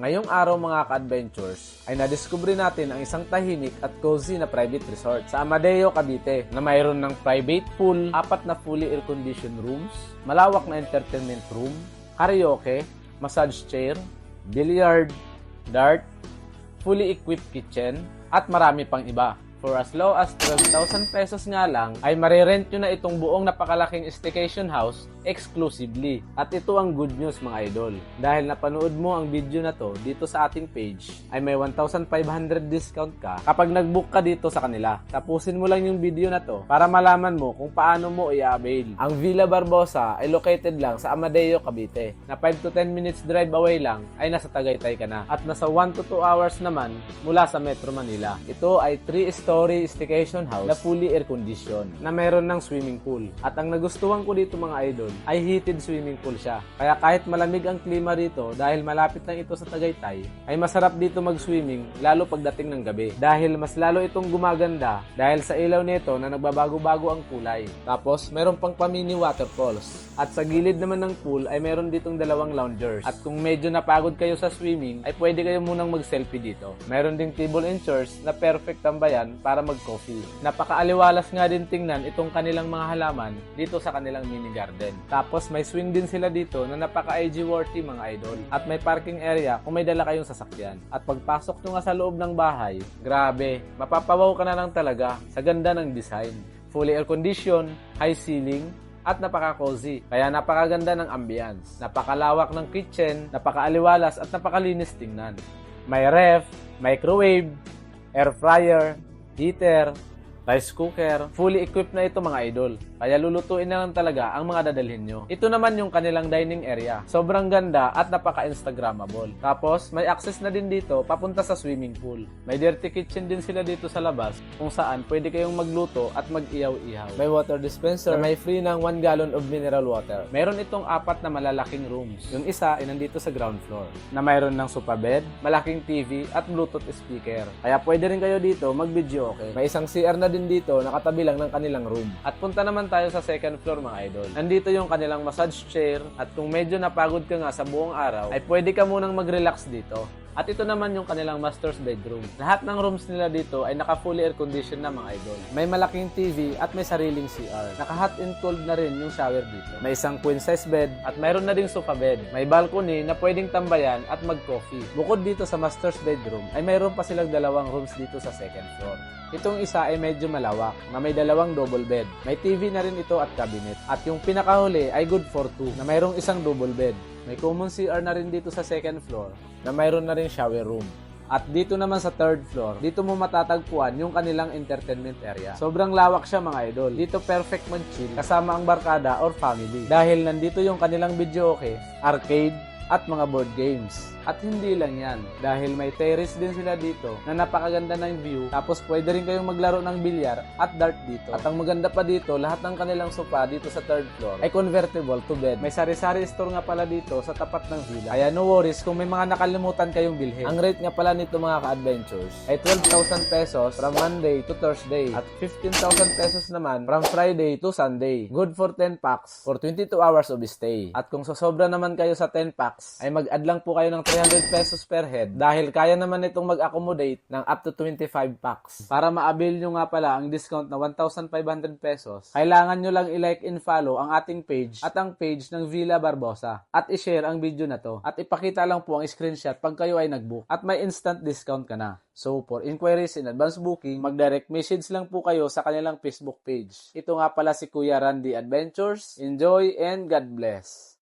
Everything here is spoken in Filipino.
Ngayong araw mga ka-adventures ay nadiskubre natin ang isang tahimik at cozy na private resort sa Amadeo, Cavite na mayroon ng private pool, 4 na fully air-conditioned rooms, malawak na entertainment room, karaoke, massage chair, billiard, dart, fully equipped kitchen, at marami pang iba. For as low as 12,000 pesos nga lang, ay marirent nyo na itong buong napakalaking staycation house exclusively. At ito ang good news mga idol. Dahil napanood mo ang video na to dito sa ating page, ay may 1,500 discount ka kapag nag-book ka dito sa kanila. Tapusin mo lang yung video na to para malaman mo kung paano mo i-avail. Ang Villa Barbosa ay located lang sa Amadeo, Cavite, na 5 to 10 minutes drive away lang ay nasa Tagaytay ka na. At nasa 1 to 2 hours naman mula sa Metro Manila. Ito ay 3-story staycation house na fully air-conditioned na mayroon ng swimming pool. At ang nagustuhan ko dito mga idol ay heated swimming pool siya. Kaya kahit malamig ang klima rito dahil malapit lang ito sa Tagaytay, ay masarap dito mag-swimming lalo pagdating ng gabi. Dahil mas lalo itong gumaganda dahil sa ilaw nito na nagbabago-bago ang kulay. Tapos meron pang pa-mini waterfalls. At sa gilid naman ng pool ay meron ditong 2 loungers. At kung medyo napagod kayo sa swimming, ay pwede kayo munang mag-selfie dito. Meron ding table and chairs na perfect tambayan para mag-coffee. Napakaaliwalas nga din tingnan itong kanilang mga halaman dito sa kanilang mini garden. Tapos may swing din sila dito na napaka-IG worthy mga idol. At may parking area kung may dala kayong sasakyan. At pagpasok nyo nga sa loob ng bahay, grabe, mapapawaw ka na lang talaga sa ganda ng design. Fully air-conditioned, high ceiling, at napaka-cozy. Kaya napakaganda ng ambience. Napakalawak ng kitchen, napakaaliwalas at napakalinis tingnan. May ref, microwave, air fryer, heater, rice cooker, fully equipped na ito mga idol. Kaya lulutuin na lang talaga ang mga dadalhin nyo. Ito naman yung kanilang dining area. Sobrang ganda at napaka-instagrammable. Tapos, may access na din dito papunta sa swimming pool. May dirty kitchen din sila dito sa labas kung saan pwede kayong magluto at mag-ihaw-ihaw. May water dispenser na may free ng 1 gallon of mineral water. Meron itong 4 na malalaking rooms. Yung isa ay nandito sa ground floor na mayroon ng sofa bed, malaking TV at Bluetooth speaker. Kaya pwede rin kayo dito mag-video okay. May isang CR na din dito nakatabi lang ng kanilang room. At punta naman tayo sa second floor mga idol. Nandito yung kanilang massage chair at kung medyo napagod ka nga sa buong araw ay pwede ka munang mag-relax dito. At ito naman yung kanilang master's bedroom. Lahat ng rooms nila dito ay naka-fully air-conditioned na mga idol. May malaking TV at may sariling CR. Naka-hot and cold na rin yung shower dito. May isang queen-size bed at mayroon na ding sofa bed. May balcony na pwedeng tambayan at mag-coffee. Bukod dito sa master's bedroom ay mayroon pa silang 2 rooms dito sa second floor. Itong isa ay medyo malawak na may 2 double bed. May TV na rin ito at cabinet. At yung pinakahuli ay good for 2 na mayroong isang double bed. May common CR na rin dito sa second floor na mayroon na rin shower room. At dito naman sa third floor, dito mo matatagpuan yung kanilang entertainment area. Sobrang lawak siya mga idol. Dito perfect mag-chill kasama ang barkada or family. Dahil nandito yung kanilang video okay, arcade, at mga board games. At hindi lang yan, dahil may terrace din sila dito na napakaganda ng view, tapos pwede rin kayong maglaro ng bilyar at dart dito. At ang maganda pa dito, lahat ng kanilang sofa dito sa third floor ay convertible to bed. May sari-sari store nga pala dito sa tapat ng villa. Kaya no worries kung may mga nakalimutan kayong bilhin. Ang rate nga pala nito mga ka-adventures ay 12,000 pesos from Monday to Thursday at 15,000 pesos naman from Friday to Sunday. Good for 10 packs for 22 hours of stay. At kung sosobra naman kayo sa 10 packs, ay mag-add lang po kayo ng 300 pesos per head dahil kaya naman itong mag-accommodate ng up to 25 packs. Para ma-avail nyo nga pala ang discount na 1,500 pesos, kailangan nyo lang i-like and follow ang ating page at ang page ng Villa Barbosa at i-share ang video na to at ipakita lang po ang screenshot pag kayo ay nag-book at may instant discount ka na. So for inquiries and advance booking, mag-direct message lang po kayo sa kanilang Facebook page. Ito nga pala si Kuya Randy Adventures. Enjoy and God bless!